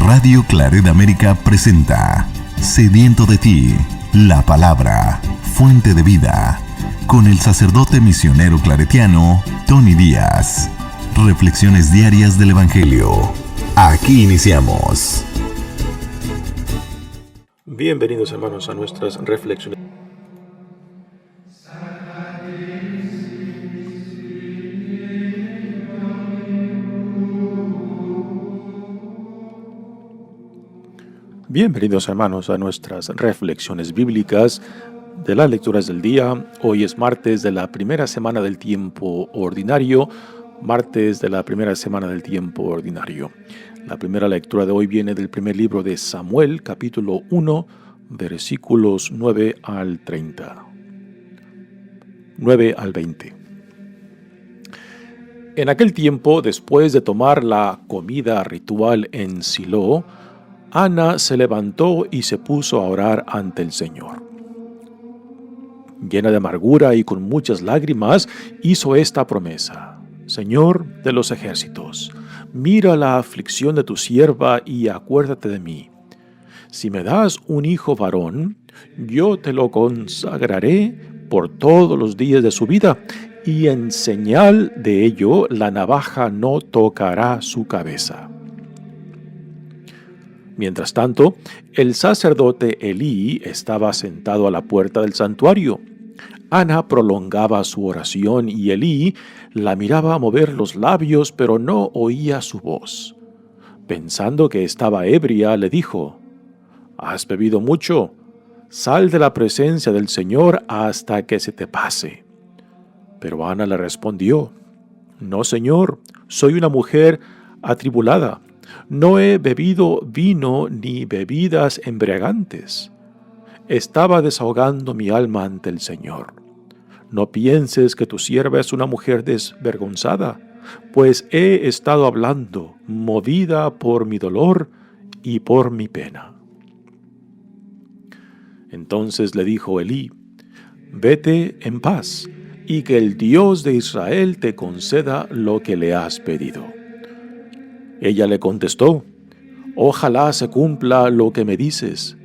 Radio Claret América presenta Sediento de ti, la palabra, fuente de vida, con el sacerdote misionero claretiano Tony Díaz. Reflexiones diarias del Evangelio. Aquí iniciamos. Bienvenidos, hermanos, a nuestras reflexiones. Bienvenidos, hermanos, a nuestras reflexiones bíblicas de las lecturas del día. Hoy es martes de la primera semana del tiempo ordinario. La primera lectura de hoy viene del primer libro de Samuel, capítulo 1, versículos 9 al 20. En aquel tiempo, después de tomar la comida ritual en Silo, Ana se levantó y se puso a orar ante el Señor. Llena de amargura y con muchas lágrimas, hizo esta promesa: Señor de los ejércitos, mira la aflicción de tu sierva y acuérdate de mí. Si me das un hijo varón, yo te lo consagraré por todos los días de su vida, y en señal de ello la navaja no tocará su cabeza. Mientras tanto, el sacerdote Elí estaba sentado a la puerta del santuario. Ana prolongaba su oración y Elí la miraba mover los labios, pero no oía su voz. Pensando que estaba ebria, le dijo: ¿Has bebido mucho? Sal de la presencia del Señor hasta que se te pase. Pero Ana le respondió: No, Señor, soy una mujer atribulada. No he bebido vino ni bebidas embriagantes. Estaba desahogando mi alma ante el Señor. No pienses que tu sierva es una mujer desvergonzada, pues he estado hablando, movida por mi dolor y por mi pena. Entonces le dijo Elí: Vete en paz, y que el Dios de Israel te conceda lo que le has pedido. Ella le contestó: Ojalá se cumpla lo que me dices.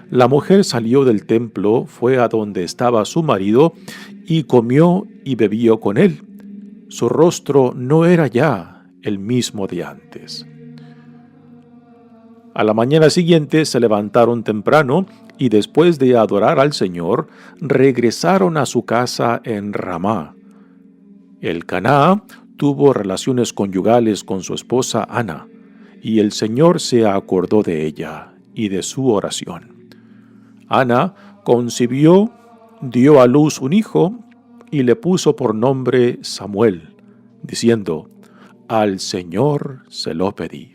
La mujer salió del templo, fue a donde estaba su marido, y comió y bebió con él. Su rostro no era ya el mismo de antes. A la mañana siguiente se levantaron temprano y después de adorar al Señor, regresaron a su casa en Ramá. Elcaná tuvo relaciones conyugales con su esposa Ana, y el Señor se acordó de ella y de su oración. Ana concibió, dio a luz un hijo y le puso por nombre Samuel, diciendo: Al Señor se lo pedí.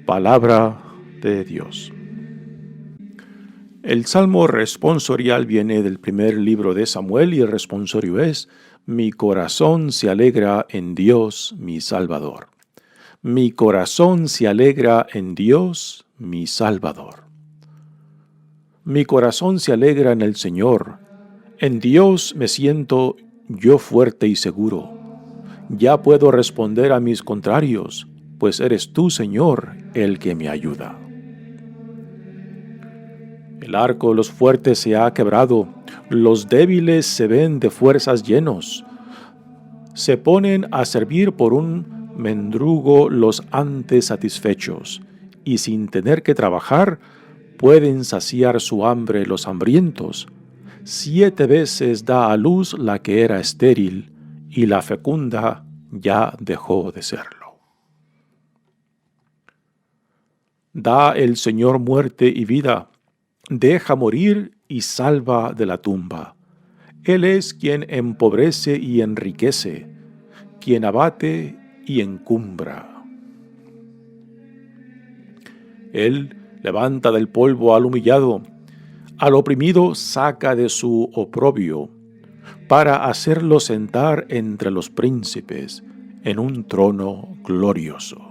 Palabra de Dios. El salmo responsorial viene del primer libro de Samuel y el responsorio es: Mi corazón se alegra en Dios, mi Salvador. Mi corazón se alegra en Dios, mi Salvador. Mi corazón se alegra en el Señor. En Dios me siento yo fuerte y seguro. Ya puedo responder a mis contrarios, pues eres tú, Señor, el que me ayuda. El arco de los fuertes se ha quebrado, los débiles se ven de fuerzas llenos. Se ponen a servir por un mendrugo los antes satisfechos, y sin tener que trabajar, pueden saciar su hambre los hambrientos. 7 veces da a luz la que era estéril, y la fecunda ya dejó de serlo. Da el Señor muerte y vida, deja morir y salva de la tumba. Él es quien empobrece y enriquece, quien abate y encumbra. Él levanta del polvo al humillado, al oprimido saca de su oprobio, para hacerlo sentar entre los príncipes en un trono glorioso.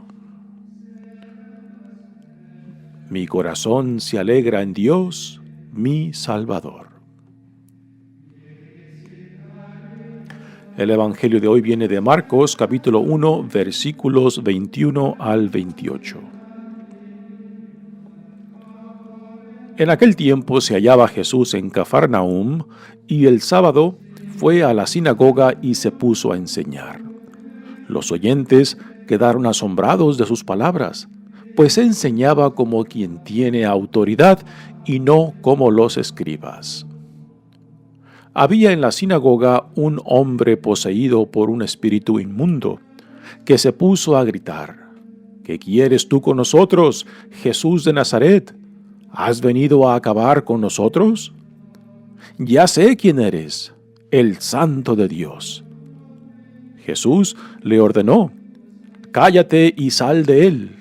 Mi corazón se alegra en Dios, mi Salvador. El Evangelio de hoy viene de Marcos, capítulo 1, versículos 21 al 28. En aquel tiempo se hallaba Jesús en Cafarnaúm, y el sábado fue a la sinagoga y se puso a enseñar. Los oyentes quedaron asombrados de sus palabras, pues enseñaba como quien tiene autoridad y no como los escribas. Había en la sinagoga un hombre poseído por un espíritu inmundo, que se puso a gritar: ¿Qué quieres tú con nosotros, Jesús de Nazaret? ¿Has venido a acabar con nosotros? Ya sé quién eres, el Santo de Dios. Jesús le ordenó: cállate y sal de él.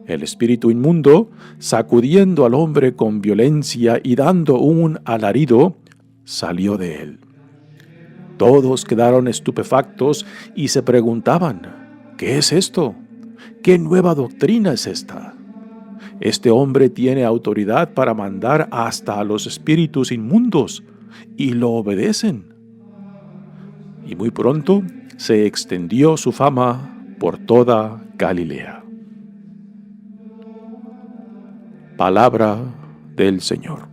El espíritu inmundo, sacudiendo al hombre con violencia y dando un alarido, salió de él. Todos quedaron estupefactos y se preguntaban: ¿qué es esto? ¿Qué nueva doctrina es esta? Este hombre tiene autoridad para mandar hasta a los espíritus inmundos, y lo obedecen. Y muy pronto se extendió su fama por toda Galilea. Palabra del Señor.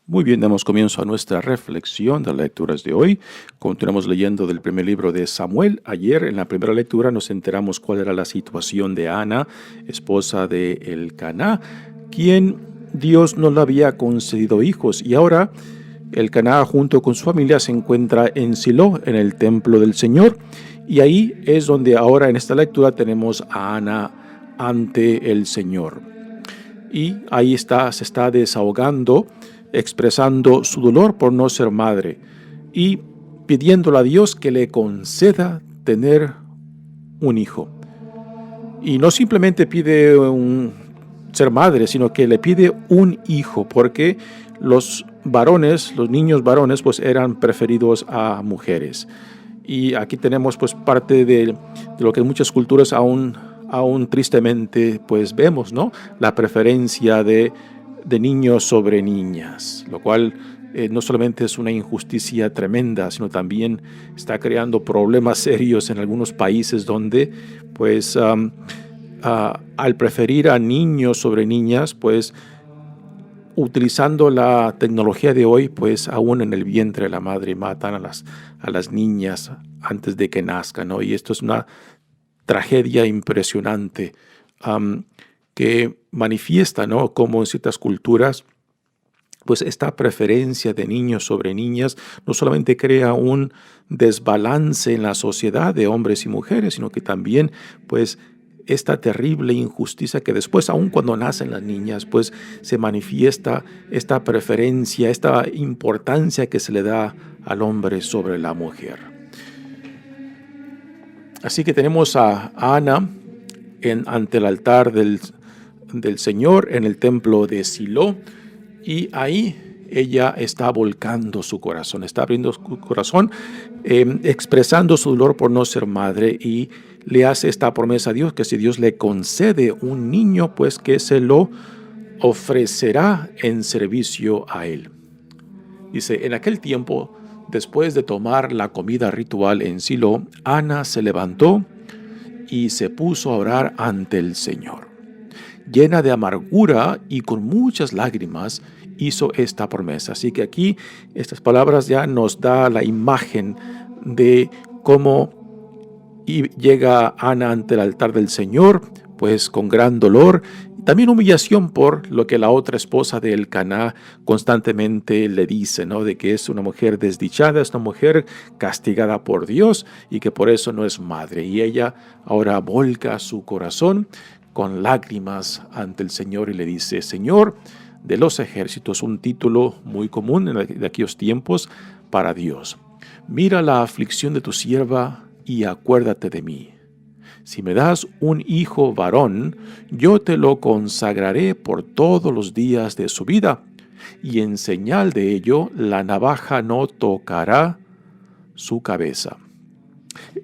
Muy bien, damos comienzo a nuestra reflexión de las lecturas de hoy. Continuamos leyendo del primer libro de Samuel. Ayer, en la primera lectura, nos enteramos cuál era la situación de Ana, esposa de Elcaná, quien Dios no le había concedido hijos. Y ahora, Elcaná, junto con su familia, se encuentra en Silo, en el templo del Señor. Y ahí es donde ahora, en esta lectura, tenemos a Ana ante el Señor. Y ahí se está desahogando, expresando su dolor por no ser madre y pidiéndole a Dios que le conceda tener un hijo. Y no simplemente pide ser madre, sino que le pide un hijo, porque los niños varones, pues eran preferidos a mujeres. Y aquí tenemos pues parte de lo que en muchas culturas aún tristemente pues vemos, ¿no? La preferencia de niños sobre niñas, lo cual no solamente es una injusticia tremenda, sino también está creando problemas serios en algunos países donde pues al preferir a niños sobre niñas, pues utilizando la tecnología de hoy, pues aún en el vientre de la madre matan a las niñas antes de que nazcan, ¿no? Y esto es una tragedia impresionante que manifiesta, ¿no?, cómo en ciertas culturas pues esta preferencia de niños sobre niñas no solamente crea un desbalance en la sociedad de hombres y mujeres, sino que también pues esta terrible injusticia que después, aun cuando nacen las niñas, pues se manifiesta esta preferencia, esta importancia que se le da al hombre sobre la mujer. Así que tenemos a Ana ante el altar del Señor en el templo de Silo, y ahí ella está volcando su corazón, está abriendo su corazón, expresando su dolor por no ser madre, y le hace esta promesa a Dios, que si Dios le concede un niño, pues que se lo ofrecerá en servicio a él. Dice: en aquel tiempo, después de tomar la comida ritual en Silo, Ana se levantó y se puso a orar ante el Señor. Llena de amargura y con muchas lágrimas, hizo esta promesa. Así que aquí estas palabras ya nos da la imagen de cómo llega Ana ante el altar del Señor, pues con gran dolor, también humillación por lo que la otra esposa de Elcaná constantemente le dice, ¿no?, de que es una mujer desdichada, es una mujer castigada por Dios y que por eso no es madre. Y ella ahora volca su corazón con lágrimas ante el Señor y le dice: Señor de los ejércitos, un título muy común de aquellos tiempos para Dios, mira la aflicción de tu sierva y acuérdate de mí. Si me das un hijo varón, yo te lo consagraré por todos los días de su vida, y en señal de ello la navaja no tocará su cabeza.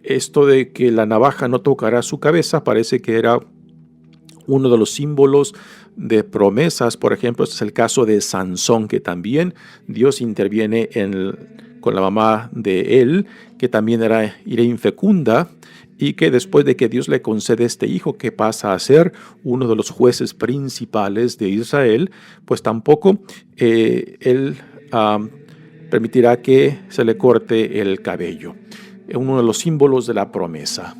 Esto de que la navaja no tocará su cabeza parece que era uno de los símbolos de promesas. Por ejemplo, este es el caso de Sansón, que también Dios interviene en con la mamá de él, que también era infecunda, y que después de que Dios le concede este hijo que pasa a ser uno de los jueces principales de Israel, pues tampoco él permitirá que se le corte el cabello. Uno de los símbolos de la promesa.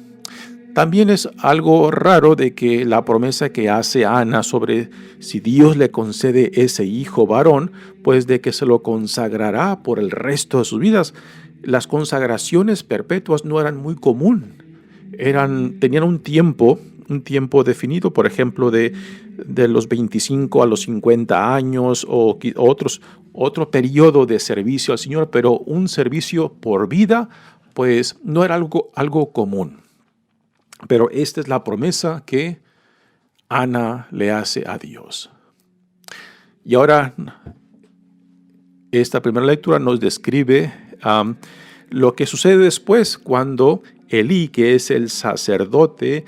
También es algo raro de que la promesa que hace Ana sobre si Dios le concede ese hijo varón, pues de que se lo consagrará por el resto de sus vidas. Las consagraciones perpetuas no eran muy común. Tenían un tiempo definido, por ejemplo, de los 25 a los 50 años o otro periodo de servicio al Señor, pero un servicio por vida, pues no era algo común. Pero esta es la promesa que Ana le hace a Dios. Y ahora, esta primera lectura nos describe lo que sucede después cuando Elí, que es el sacerdote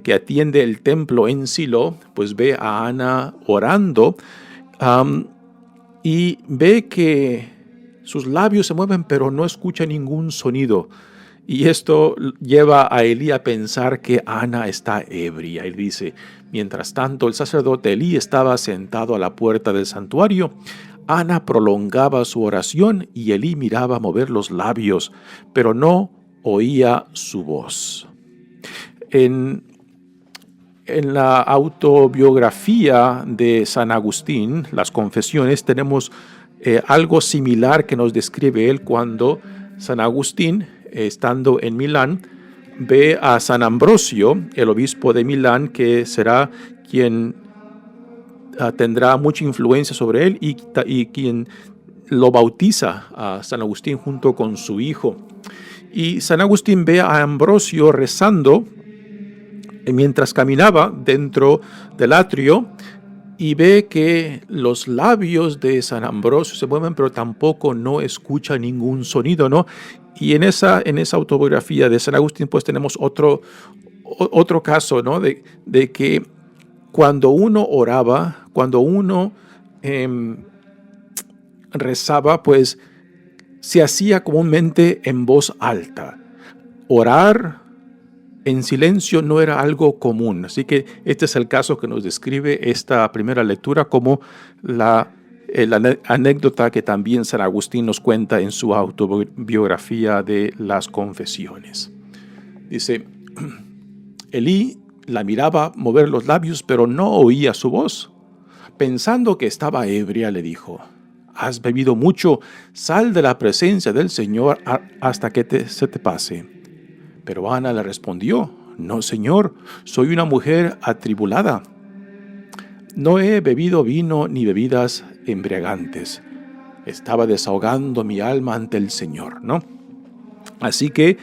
que atiende el templo en Silo, pues ve a Ana orando y ve que sus labios se mueven, pero no escucha ningún sonido. Y esto lleva a Elí a pensar que Ana está ebria. Él dice, mientras tanto el sacerdote Elí estaba sentado a la puerta del santuario, Ana prolongaba su oración y Elí miraba mover los labios, pero no oía su voz. En la autobiografía de San Agustín, las Confesiones, tenemos algo similar que nos describe él cuando San Agustín, estando en Milán, ve a San Ambrosio, el obispo de Milán, que será quien tendrá mucha influencia sobre él y quien lo bautiza a San Agustín junto con su hijo. Y San Agustín ve a Ambrosio rezando mientras caminaba dentro del atrio y ve que los labios de San Ambrosio se mueven, pero tampoco no escucha ningún sonido, ¿no? Y en esa autobiografía de San Agustín, pues tenemos otro caso, ¿no? De que cuando uno oraba, cuando uno rezaba, pues se hacía comúnmente en voz alta. Orar en silencio no era algo común. Así que este es el caso que nos describe esta primera lectura como la anécdota que también San Agustín nos cuenta en su autobiografía de las Confesiones. Dice, Elí la miraba mover los labios, pero no oía su voz. Pensando que estaba ebria, le dijo, «Has bebido mucho, sal de la presencia del Señor hasta que se te pase». Pero Ana le respondió, «No, Señor, soy una mujer atribulada. No he bebido vino ni bebidas embriagantes. Estaba desahogando mi alma ante el Señor», ¿no? Así que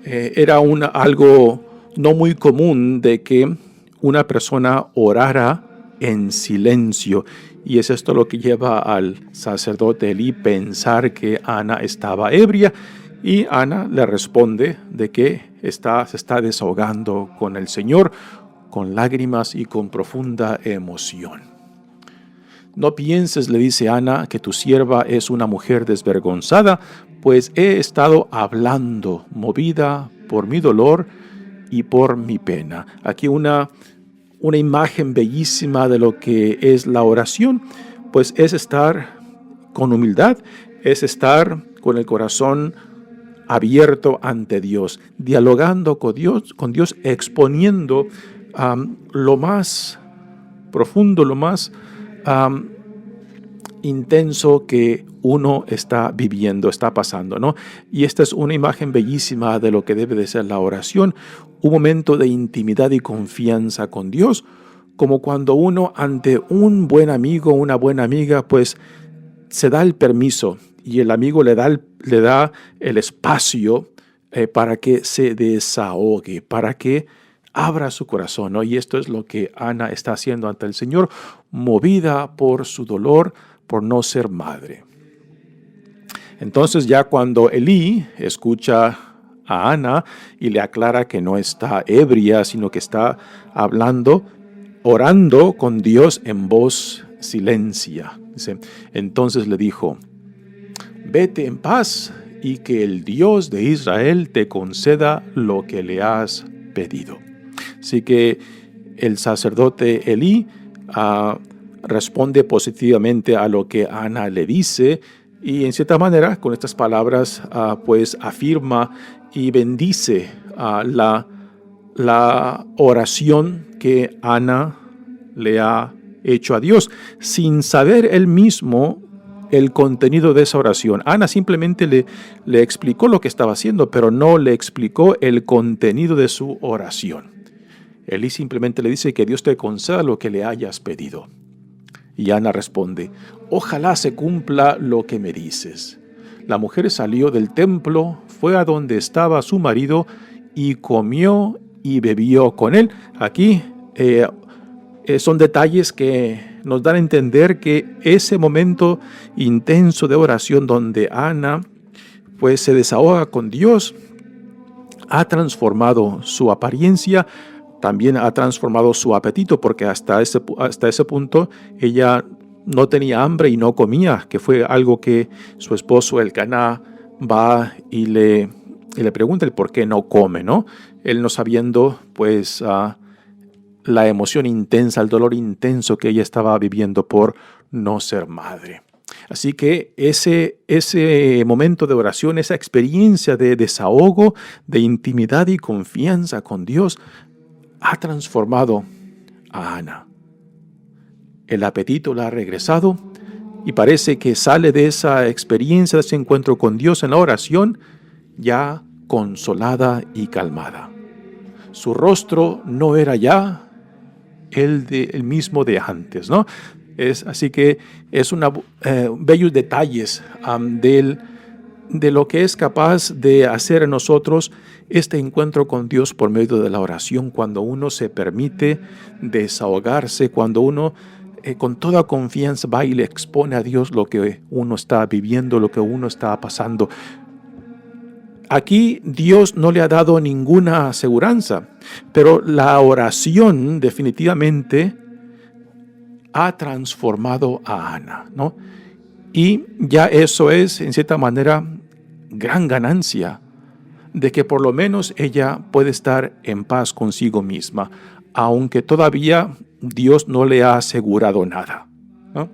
era algo no muy común de que una persona orara en silencio. Y es esto lo que lleva al sacerdote Elí pensar que Ana estaba ebria. Y Ana le responde de que se está desahogando con el Señor, con lágrimas y con profunda emoción. «No pienses», le dice Ana, «que tu sierva es una mujer desvergonzada, pues he estado hablando, movida por mi dolor y por mi pena». Aquí una imagen bellísima de lo que es la oración, pues es estar con humildad, es estar con el corazón abierto ante Dios, dialogando con Dios, exponiendo lo más profundo, lo más intenso que uno está viviendo, está pasando, ¿no? Y esta es una imagen bellísima de lo que debe de ser la oración, un momento de intimidad y confianza con Dios, como cuando uno ante un buen amigo, una buena amiga, pues se da el permiso y el amigo le da el espacio para que se desahogue, para que abra su corazón, ¿no? Y esto es lo que Ana está haciendo ante el Señor, movida por su dolor, por no ser madre. Entonces ya cuando Elí escucha a Ana y le aclara que no está ebria, sino que está hablando, orando con Dios en voz silencia. Dice, entonces le dijo, vete en paz y que el Dios de Israel te conceda lo que le has pedido. Así que el sacerdote Elí responde positivamente a lo que Ana le dice y en cierta manera con estas palabras pues afirma y bendice la oración que Ana le ha hecho a Dios, sin saber él mismo el contenido de esa oración. Ana simplemente le explicó lo que estaba haciendo, pero no le explicó el contenido de su oración. Elí simplemente le dice que Dios te conceda lo que le hayas pedido. Y Ana responde, ojalá se cumpla lo que me dices. La mujer salió del templo, fue a donde estaba su marido y comió y bebió con él. Aquí son detalles que nos dan a entender que ese momento intenso de oración donde Ana pues se desahoga con Dios ha transformado su apariencia, también ha transformado su apetito, porque hasta ese punto ella no tenía hambre y no comía, que fue algo que su esposo Elcaná va y le pregunta el por qué no come, ¿no? Él no sabiendo pues la emoción intensa, el dolor intenso que ella estaba viviendo por no ser madre. Así que ese momento de oración, esa experiencia de desahogo, de intimidad y confianza con Dios, ha transformado a Ana. El apetito la ha regresado y parece que sale de esa experiencia, de ese encuentro con Dios en la oración, ya consolada y calmada. Su rostro no era ya el mismo de antes, ¿no? Así que es bellos detalles de lo que es capaz de hacer en nosotros este encuentro con Dios por medio de la oración, cuando uno se permite desahogarse, cuando uno con toda confianza va y le expone a Dios lo que uno está viviendo, lo que uno está pasando. Aquí Dios no le ha dado ninguna aseguranza, pero la oración definitivamente ha transformado a Ana, ¿no? Y ya eso es, en cierta manera, gran ganancia de que por lo menos ella puede estar en paz consigo misma, aunque todavía Dios no le ha asegurado nada, ¿no?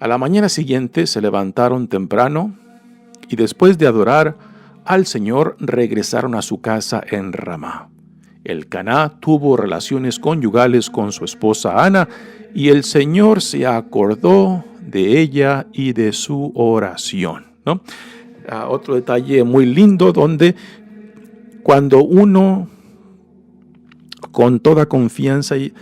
A la mañana siguiente se levantaron temprano y después de adorar al Señor regresaron a su casa en Ramá. Elcaná tuvo relaciones conyugales con su esposa Ana y el Señor se acordó de ella y de su oración, ¿no? Otro detalle muy lindo donde cuando uno con toda confianza y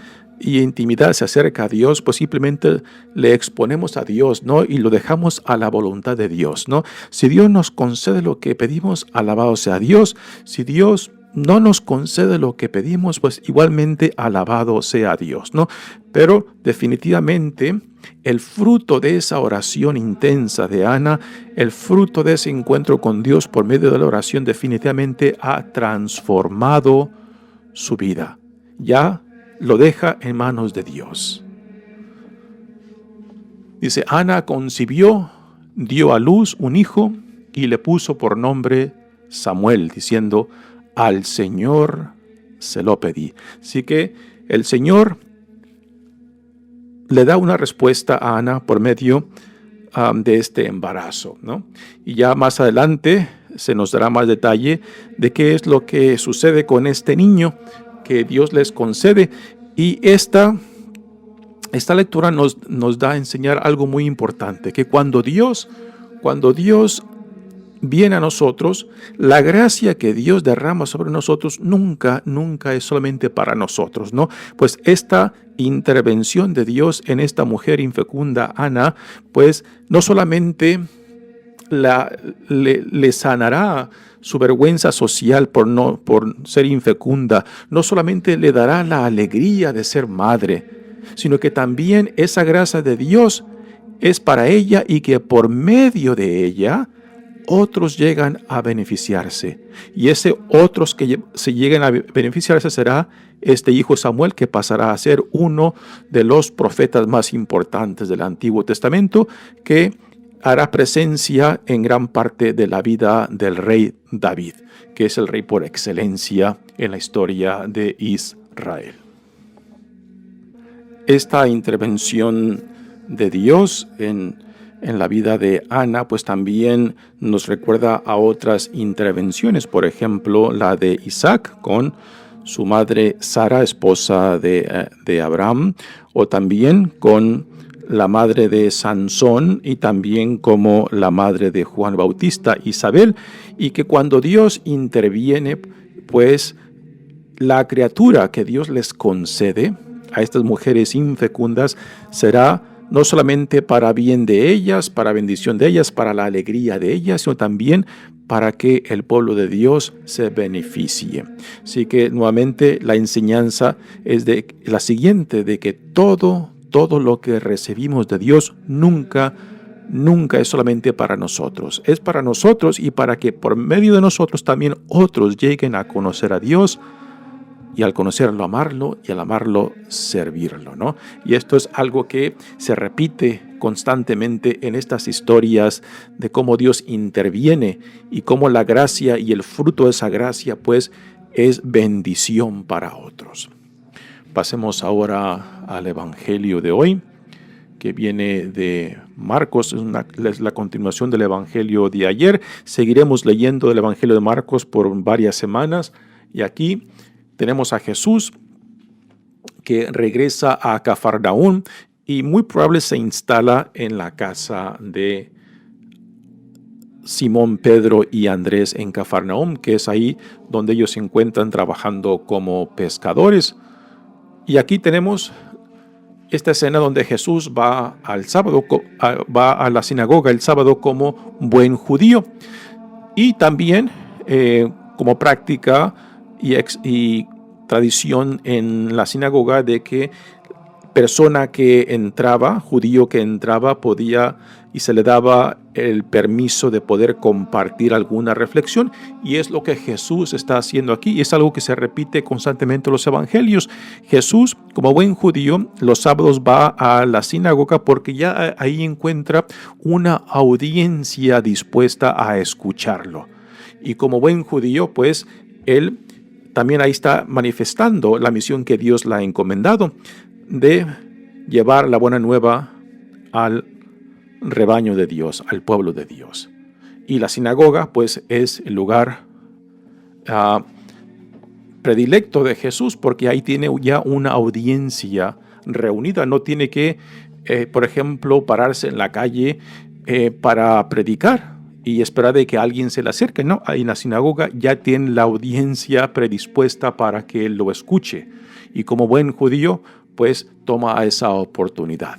intimidad se acerca a Dios, pues simplemente le exponemos a Dios, ¿no? Y lo dejamos a la voluntad de Dios, ¿no? Si Dios nos concede lo que pedimos, alabado sea Dios. Si Dios no nos concede lo que pedimos, pues igualmente alabado sea Dios, ¿no? Pero definitivamente el fruto de esa oración intensa de Ana, el fruto de ese encuentro con Dios por medio de la oración definitivamente ha transformado su vida. Ya lo deja en manos de Dios. Dice, Ana concibió, dio a luz un hijo y le puso por nombre Samuel, diciendo, al Señor se lo pedí. Así que el Señor le da una respuesta a Ana por medio de este embarazo, ¿no? Y ya más adelante se nos dará más detalle de qué es lo que sucede con este niño que Dios les concede. Y esta lectura nos da a enseñar algo muy importante, que cuando Dios viene a nosotros, la gracia que Dios derrama sobre nosotros nunca es solamente para nosotros, ¿no? Pues esta intervención de Dios en esta mujer infecunda, Ana, pues no solamente le sanará su vergüenza social por ser infecunda, no solamente le dará la alegría de ser madre, sino que también esa gracia de Dios es para ella y que por medio de ella otros llegan a beneficiarse. Y ese otros que se lleguen a beneficiarse será este hijo Samuel, que pasará a ser uno de los profetas más importantes del Antiguo Testamento, que hará presencia en gran parte de la vida del rey David, que es el rey por excelencia en la historia de Israel. Esta intervención de Dios en la vida de Ana, pues también nos recuerda a otras intervenciones, por ejemplo, la de Isaac con su madre Sara, esposa de Abraham, o también con la madre de Sansón y también como la madre de Juan Bautista, Isabel, y que cuando Dios interviene, pues la criatura que Dios les concede a estas mujeres infecundas será no solamente para bien de ellas, para bendición de ellas, para la alegría de ellas, sino también para que el pueblo de Dios se beneficie. Así que nuevamente la enseñanza es de la siguiente, de que todo lo que recibimos de Dios nunca es solamente para nosotros. Es para nosotros y para que por medio de nosotros también otros lleguen a conocer a Dios, y al conocerlo, amarlo, y al amarlo, servirlo, ¿no? Y esto es algo que se repite constantemente en estas historias de cómo Dios interviene y cómo la gracia y el fruto de esa gracia, pues, es bendición para otros. Pasemos ahora al Evangelio de hoy, que viene de Marcos, es la continuación del Evangelio de ayer. Seguiremos leyendo el Evangelio de Marcos por varias semanas, y aquí tenemos a Jesús que regresa a Cafarnaúm y muy probable se instala en la casa de Simón, Pedro y Andrés en Cafarnaúm, que es ahí donde ellos se encuentran trabajando como pescadores. Y aquí tenemos esta escena donde Jesús va a la sinagoga el sábado como buen judío, y también como práctica y tradición en la sinagoga de que persona que entraba, judío que entraba, podía y se le daba el permiso de poder compartir alguna reflexión, y es lo que Jesús está haciendo aquí, y es algo que se repite constantemente en los evangelios. Jesús, como buen judío, los sábados va a la sinagoga porque ya ahí encuentra una audiencia dispuesta a escucharlo, y como buen judío, pues él también ahí está manifestando la misión que Dios le ha encomendado de llevar la buena nueva al rebaño de Dios, al pueblo de Dios. Y la sinagoga, pues, es el lugar predilecto de Jesús, porque ahí tiene ya una audiencia reunida. No tiene que, por ejemplo, pararse en la calle para predicar y esperar de que alguien se le acerque. No, ahí en la sinagoga ya tiene la audiencia predispuesta para que él lo escuche. Y como buen judío, pues toma esa oportunidad.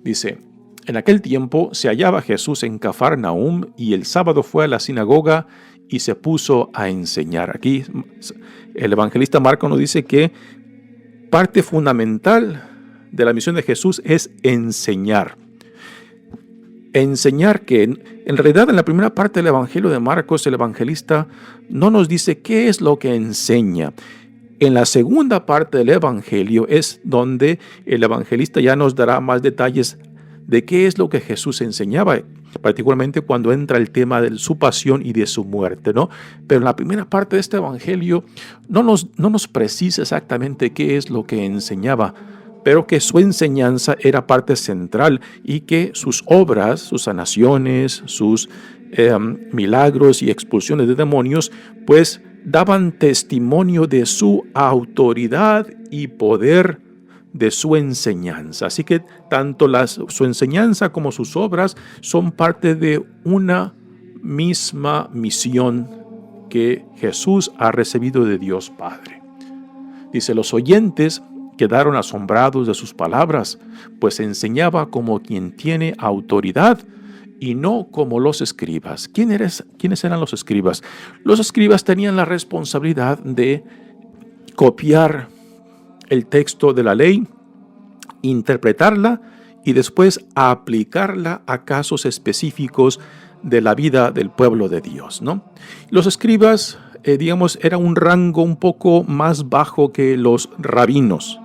Dice, en aquel tiempo se hallaba Jesús en Cafarnaúm y el sábado fue a la sinagoga y se puso a enseñar. Aquí el evangelista Marcos nos dice que parte fundamental de la misión de Jesús es enseñar. Enseñar que en realidad en la primera parte del Evangelio de Marcos el evangelista no nos dice qué es lo que enseña. En la segunda parte del Evangelio es donde el evangelista ya nos dará más detalles de qué es lo que Jesús enseñaba, particularmente cuando entra el tema de su pasión y de su muerte, ¿no? Pero en la primera parte de este Evangelio no nos precisa exactamente qué es lo que enseñaba, pero que su enseñanza era parte central y que sus obras, sus sanaciones, sus milagros y expulsiones de demonios, pues daban testimonio de su autoridad y poder de su enseñanza. Así que tanto su enseñanza como sus obras son parte de una misma misión que Jesús ha recibido de Dios Padre. Dice, los oyentes quedaron asombrados de sus palabras, pues enseñaba como quien tiene autoridad y no como los escribas. ¿Quiénes eran los escribas? Los escribas tenían la responsabilidad de copiar el texto de la ley, interpretarla y después aplicarla a casos específicos de la vida del pueblo de Dios, ¿no? Los escribas, era un rango un poco más bajo que los rabinos.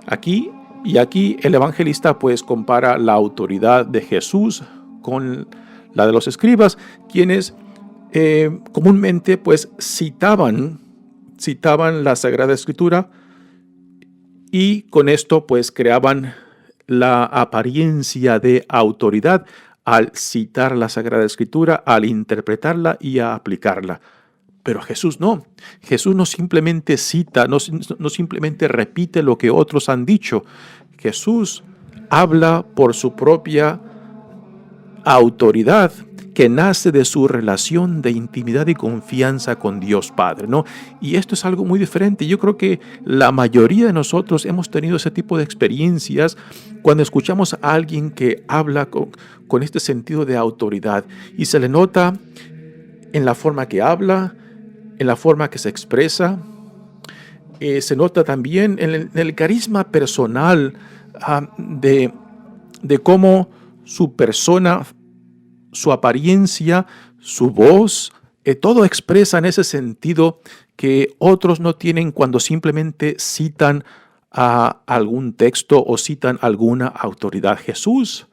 Aquí el evangelista pues compara la autoridad de Jesús con la de los escribas, quienes comúnmente pues citaban la Sagrada Escritura y con esto pues creaban la apariencia de autoridad al citar la Sagrada Escritura, al interpretarla y a aplicarla. Pero Jesús no. Jesús no simplemente cita, no simplemente repite lo que otros han dicho. Jesús habla por su propia autoridad que nace de su relación de intimidad y confianza con Dios Padre, ¿no? Y esto es algo muy diferente. Yo creo que la mayoría de nosotros hemos tenido ese tipo de experiencias cuando escuchamos a alguien que habla con este sentido de autoridad y se le nota en la forma que habla, en la forma que se expresa, se nota también en el carisma personal de cómo su persona, su apariencia, su voz, todo expresa en ese sentido que otros no tienen cuando simplemente citan a algún texto o citan alguna autoridad. Jesús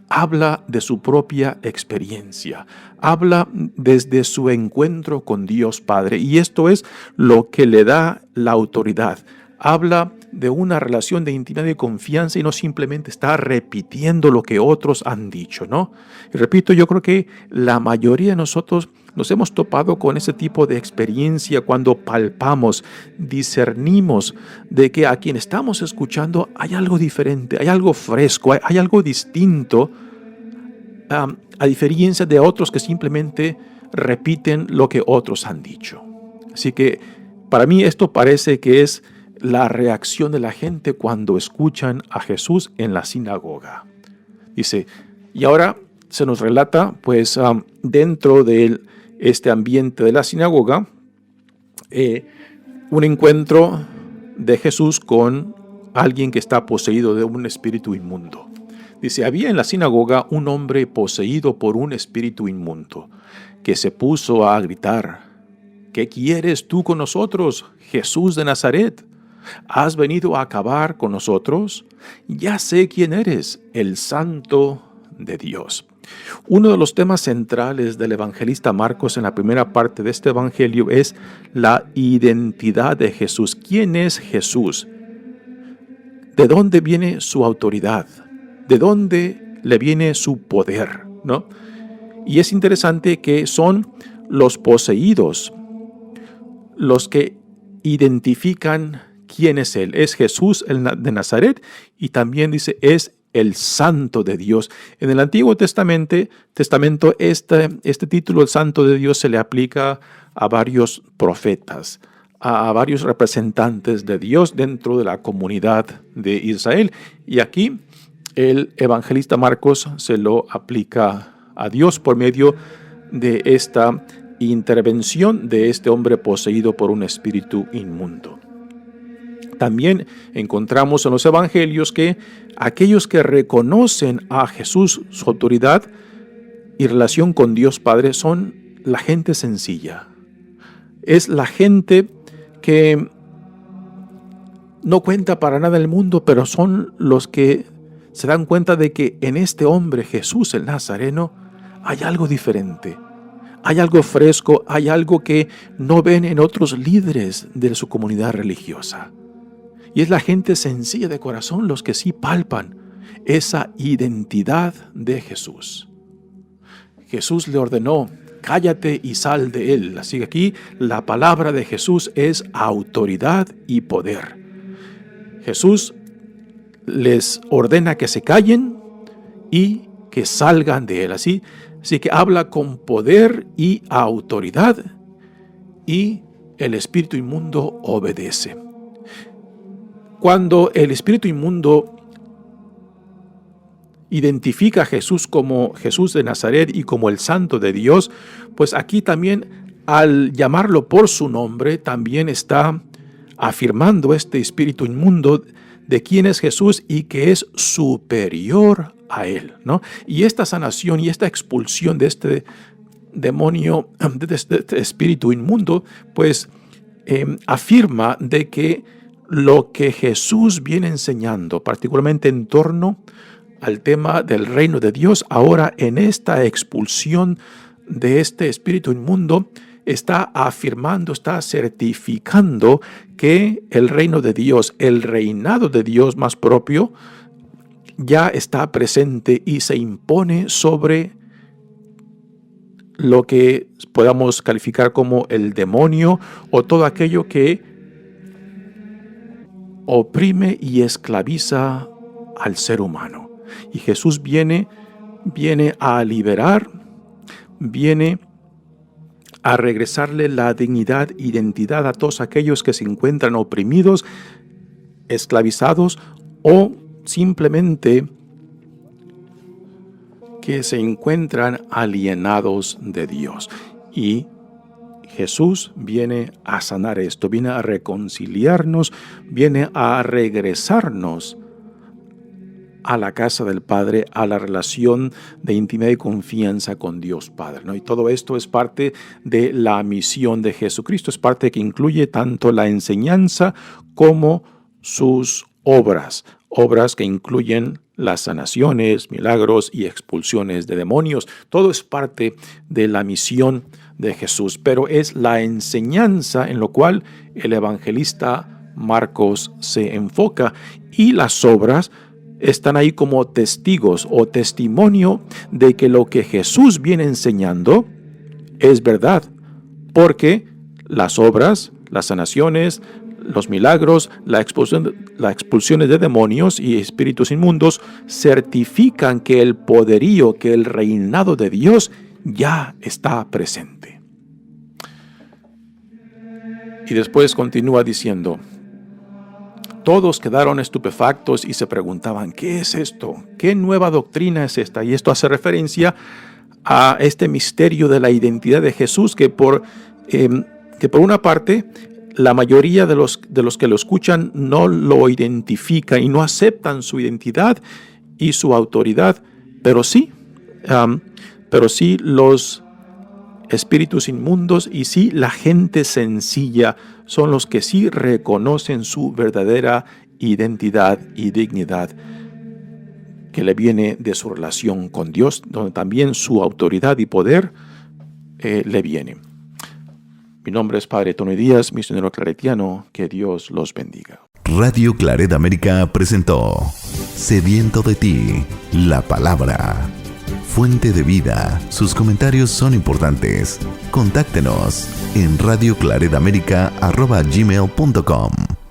habla de su propia experiencia, habla desde su encuentro con Dios Padre, y esto es lo que le da la autoridad. Habla de una relación de intimidad y confianza y no simplemente está repitiendo lo que otros han dicho, ¿no? Y repito, yo creo que la mayoría de nosotros nos hemos topado con ese tipo de experiencia cuando palpamos, discernimos de que a quien estamos escuchando hay algo diferente, hay algo fresco, hay algo distinto, a diferencia de otros que simplemente repiten lo que otros han dicho. Así que para mí esto parece que es la reacción de la gente cuando escuchan a Jesús en la sinagoga. Dice, y ahora se nos relata, pues, dentro de este ambiente de la sinagoga, un encuentro de Jesús con alguien que está poseído de un espíritu inmundo. Dice, había en la sinagoga un hombre poseído por un espíritu inmundo, que se puso a gritar, ¿qué quieres tú con nosotros, Jesús de Nazaret? ¿Has venido a acabar con nosotros? Ya sé quién eres, el Santo de Dios. Uno de los temas centrales del evangelista Marcos en la primera parte de este evangelio es la identidad de Jesús. ¿Quién es Jesús? ¿De dónde viene su autoridad? ¿De dónde le viene su poder? ¿No? Y es interesante que son los poseídos los que identifican quién es Él. Es Jesús de Nazaret y también dice es el Santo de Dios. En el Antiguo Testamento este título, el Santo de Dios, se le aplica a varios profetas, a varios representantes de Dios dentro de la comunidad de Israel. Y aquí el evangelista Marcos se lo aplica a Dios por medio de esta intervención de este hombre poseído por un espíritu inmundo. También encontramos en los evangelios que aquellos que reconocen a Jesús, su autoridad y relación con Dios Padre, son la gente sencilla. Es la gente que no cuenta para nada en el mundo, pero son los que se dan cuenta de que en este hombre, Jesús el Nazareno, hay algo diferente. Hay algo fresco, hay algo que no ven en otros líderes de su comunidad religiosa. Y es la gente sencilla de corazón los que sí palpan esa identidad de Jesús. Jesús le ordenó, cállate y sal de él. Así que aquí la palabra de Jesús es autoridad y poder. Jesús les ordena que se callen y que salgan de él. Así que habla con poder y autoridad y el espíritu inmundo obedece. Cuando el espíritu inmundo identifica a Jesús como Jesús de Nazaret y como el Santo de Dios, pues aquí también al llamarlo por su nombre también está afirmando este espíritu inmundo de quién es Jesús y que es superior a él, ¿no? Y esta sanación y esta expulsión de este demonio, de este espíritu inmundo, pues afirma de que lo que Jesús viene enseñando, particularmente en torno al tema del reino de Dios, ahora en esta expulsión de este espíritu inmundo, está afirmando, está certificando que el reino de Dios, el reinado de Dios más propio, ya está presente y se impone sobre lo que podamos calificar como el demonio o todo aquello que oprime y esclaviza al ser humano. Y Jesús viene a liberar, viene a regresarle la dignidad, identidad a todos aquellos que se encuentran oprimidos, esclavizados o simplemente que se encuentran alienados de Dios. Y Jesús viene a sanar esto, viene a reconciliarnos, viene a regresarnos a la casa del Padre, a la relación de intimidad y confianza con Dios Padre, ¿no? Y todo esto es parte de la misión de Jesucristo, es parte que incluye tanto la enseñanza como sus obras que incluyen las sanaciones, milagros y expulsiones de demonios. Todo es parte de la misión de Jesús, pero es la enseñanza en lo cual el evangelista Marcos se enfoca, y las obras están ahí como testigos o testimonio de que lo que Jesús viene enseñando es verdad, porque las obras, las sanaciones, los milagros, las expulsiones de demonios y espíritus inmundos certifican que el poderío, que el reinado de Dios ya está presente. Y después continúa diciendo: todos quedaron estupefactos y se preguntaban, ¿qué es esto? ¿Qué nueva doctrina es esta? Y esto hace referencia a este misterio de la identidad de Jesús, que por una parte la mayoría de los que lo escuchan no lo identifican y no aceptan su identidad y su autoridad, pero sí los espíritus inmundos y sí la gente sencilla son los que sí reconocen su verdadera identidad y dignidad que le viene de su relación con Dios, donde también su autoridad y poder le viene. Mi nombre es Padre Tony Díaz, misionero claretiano. Que Dios los bendiga. Radio Claret América presentó Sediento de ti, la palabra. Fuente de vida. Sus comentarios son importantes. Contáctenos en radioclaretamerica@gmail.com.